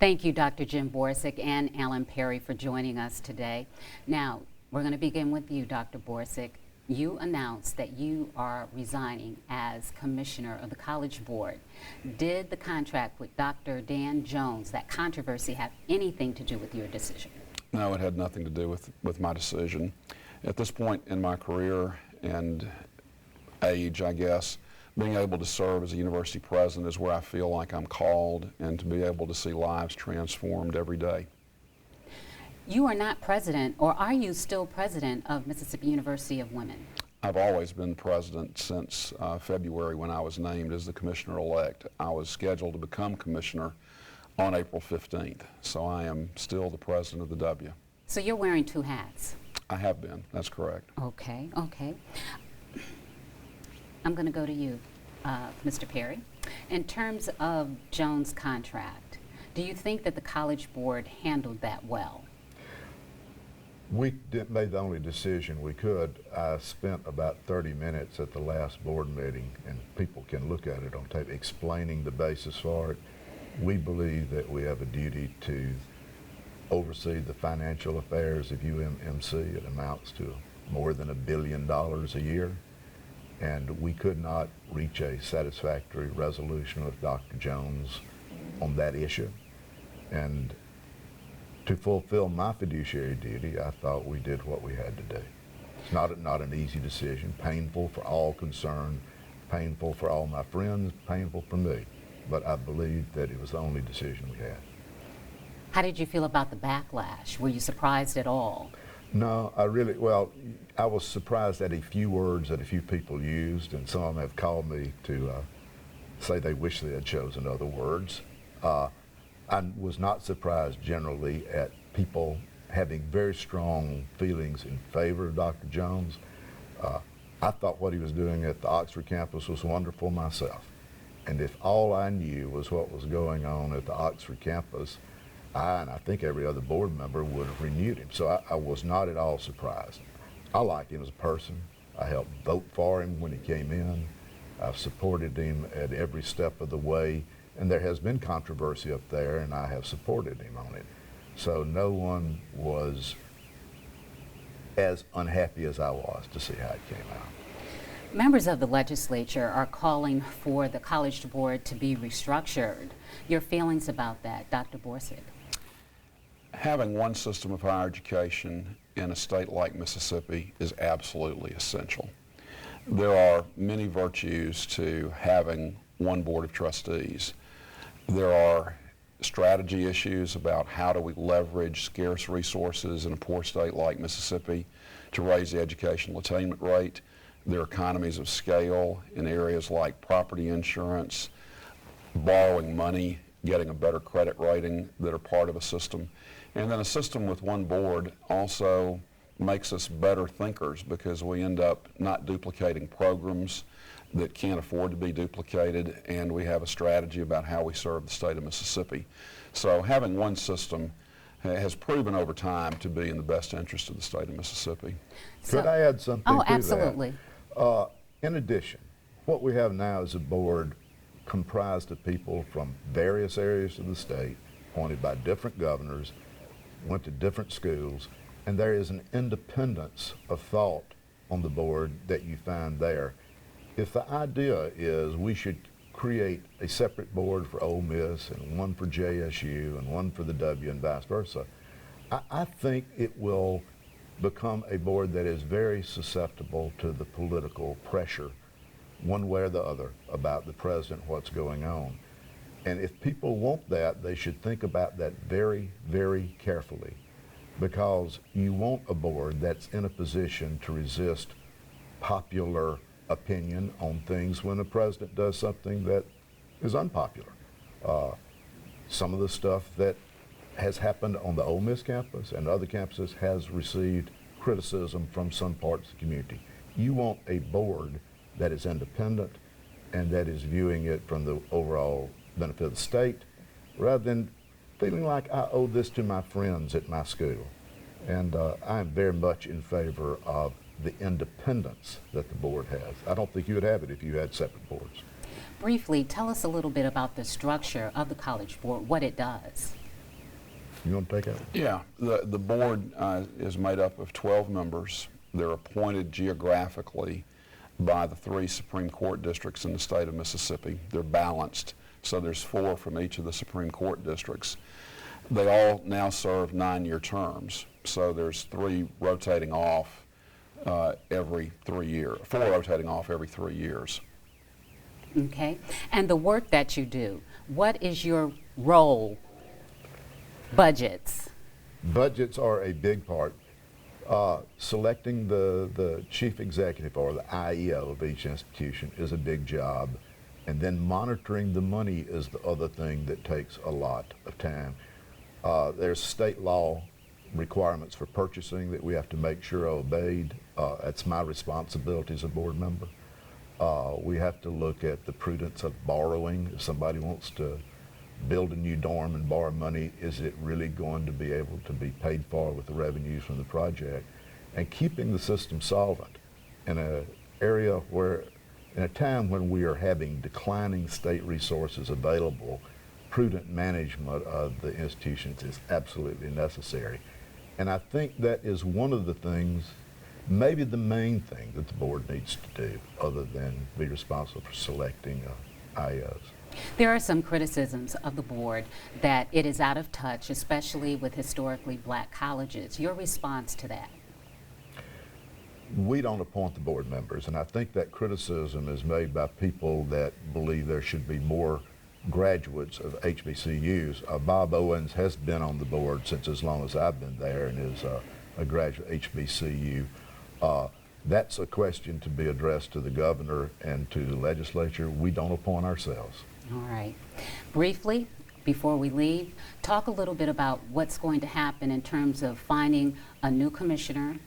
Thank you, Dr. Jim Borsig and Alan Perry, for joining us today. Now, we're going to begin with you, Dr. Borsig. You announced that you are resigning as commissioner of the College Board. Did the contract with Dr. Dan Jones, that controversy, have anything to do with your decision? No, it had nothing to do with my decision. At this point in my career and age, I guess, being able to serve as a university president is where I feel like I'm called, and to be able to see lives transformed every day. You are not president, or are you still president of Mississippi University of Women? I've always been president since February when I was named as the commissioner-elect. I was scheduled to become commissioner on April 15th, so I am still the president of the W. So you're wearing two hats? I have been, that's correct. Okay, okay. I'm going to go to you, Mr. Perry. In terms of Jones' contract, do you think that the College Board handled that well? We made the only decision we could. I spent about 30 minutes at the last board meeting, and people can look at it on tape, explaining the basis for it. We believe that we have a duty to oversee the financial affairs of UMMC. It amounts to more than $1 billion a year. And we could not reach a satisfactory resolution with Dr. Jones on that issue. And to fulfill my fiduciary duty, I thought we did what we had to do. It's not an easy decision, painful for all concerned, painful for all my friends, painful for me. But I believe that it was the only decision we had. How did you feel about the backlash? Were you surprised at all? No, I was surprised at a few words that a few people used, and some of them have called me to say they wish they had chosen other words. I was not surprised generally at people having very strong feelings in favor of Dr. Jones. I thought what he was doing at the Oxford campus was wonderful myself. And if all I knew was what was going on at the Oxford campus, and I think every other board member would have renewed him. So I was not at all surprised. I like him as a person. I helped vote for him when he came in. I've supported him at every step of the way. And there has been controversy up there, and I have supported him on it. So no one was as unhappy as I was to see how it came out. Members of the legislature are calling for the College Board to be restructured. Your feelings about that, Dr. Borsig? Having one system of higher education in a state like Mississippi is absolutely essential. There are many virtues to having one board of trustees. There are strategy issues about how do we leverage scarce resources in a poor state like Mississippi to raise the educational attainment rate. There are economies of scale in areas like property insurance, borrowing money, getting a better credit rating that are part of a system. And then a system with one board also makes us better thinkers because we end up not duplicating programs that can't afford to be duplicated, and we have a strategy about how we serve the state of Mississippi. So having one system has proven over time to be in the best interest of the state of Mississippi. Could I add something to that? Oh, absolutely. In addition, what we have now is a board comprised of people from various areas of the state, appointed by different governors, went to different schools, and there is an independence of thought on the board that you find there. If the idea is we should create a separate board for Ole Miss and one for JSU and one for the W and vice versa, I think it will become a board that is very susceptible to the political pressure one way or the other about the president, what's going on. And if people want that, they should think about that very, very carefully, because you want a board that's in a position to resist popular opinion on things when the president does something that is unpopular. Some of the stuff that has happened on the Ole Miss campus and other campuses has received criticism from some parts of the community. You want a board that is independent and that is viewing it from the overall benefit of the state, rather than feeling like I owe this to my friends at my school. And I am very much in favor of the independence that the board has. I don't think you would have it if you had separate boards. Briefly, tell us a little bit about the structure of the College Board, what it does. You want to take that? Yeah, the board is made up of 12 members. They're appointed geographically by the 3 Supreme Court districts in the state of Mississippi. They're balanced, so there's 4 from each of the Supreme Court districts. They all now serve 9-year terms, so there's 3 rotating off every 3 years, 4 rotating off every 3 years. Okay. And the work that you do, what is your role? Budgets. Budgets are a big part. Selecting the chief executive or the IEO of each institution is a big job. And then monitoring the money is the other thing that takes a lot of time. There's state law requirements for purchasing that we have to make sure are obeyed. That's my responsibility as a board member. We have to look at the prudence of borrowing. If somebody wants to build a new dorm and borrow money, is it really going to be able to be paid for with the revenues from the project? And keeping the system solvent in an area where, in a time when we are having declining state resources available, prudent management of the institutions is absolutely necessary. And I think that is one of the things, maybe the main thing that the board needs to do, other than be responsible for selecting IOs. There are some criticisms of the board that it is out of touch, especially with historically black colleges. Your response to that? We don't appoint the board members, and I think that criticism is made by people that believe there should be more graduates of HBCUs. Bob Owens has been on the board since as long as I've been there and is a graduate HBCU. That's a question to be addressed to the governor and to the legislature. We don't appoint ourselves. All right. Briefly, before we leave, talk a little bit about what's going to happen in terms of finding a new commissioner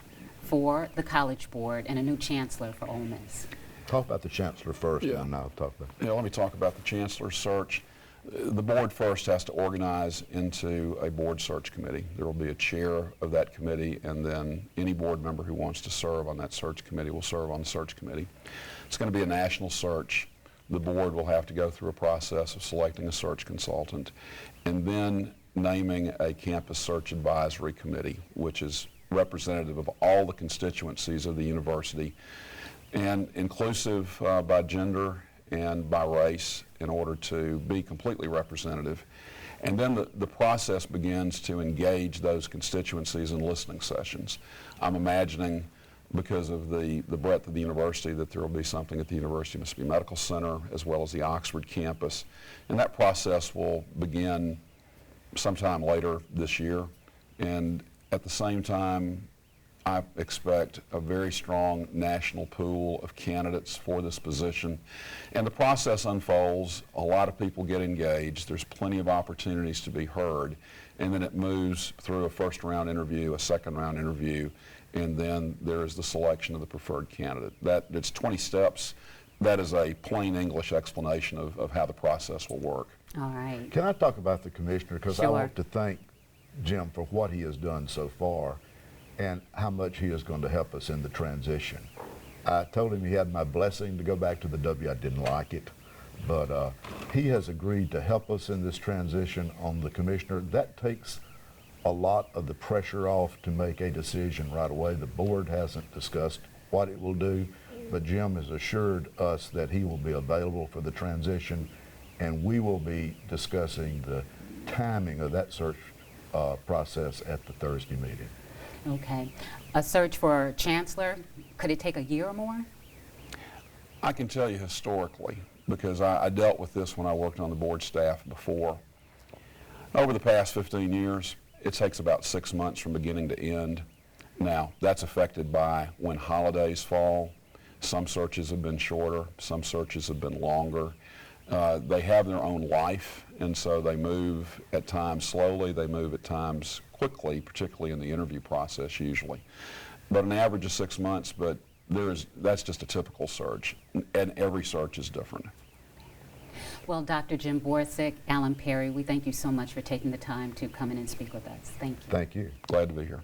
for the College Board and a new chancellor for Ole Miss. Talk about the chancellor first, Yeah. and then I'll talk about Yeah, let me talk about the chancellor search. The board first has to organize into a board search committee. There will be a chair of that committee, and then any board member who wants to serve on that search committee will serve on the search committee. It's going to be a national search. The board will have to go through a process of selecting a search consultant and then naming a campus search advisory committee, which is representative of all the constituencies of the university and inclusive by gender and by race in order to be completely representative. And then the process begins to engage those constituencies in listening sessions. I'm imagining, because of the breadth of the university, that there will be something at the University of Mississippi Medical Center as well as the Oxford campus. And that process will begin sometime later this year. And at the same time, I expect a very strong national pool of candidates for this position. And the process unfolds, a lot of people get engaged, there's plenty of opportunities to be heard, and then it moves through a first round interview, a second round interview, and then there is the selection of the preferred candidate. It's 20 steps. That is a plain English explanation of how the process will work. All right. Can I talk about the commissioner? Because I Sure. want to thank Jim for what he has done so far and how much he is going to help us in the transition. I told him he had my blessing to go back to the W. I didn't like it, but he has agreed to help us in this transition on the commissioner. That takes a lot of the pressure off to make a decision right away. The board hasn't discussed what it will do, but Jim has assured us that he will be available for the transition, and we will be discussing the timing of that search process at the Thursday meeting. Okay. A search for chancellor, could it take a year or more? I can tell you historically, because I dealt with this when I worked on the board staff before. Over the past 15 years, it takes about 6 months from beginning to end. Now, that's affected by when holidays fall. Some searches have been shorter, some searches have been longer. They have their own life, and so they move at times slowly, they move at times quickly, particularly in the interview process usually. But an average of 6 months, but that's just a typical search, and every search is different. Well, Dr. Jim Borsig, Alan Perry, we thank you so much for taking the time to come in and speak with us. Thank you. Thank you. Glad to be here.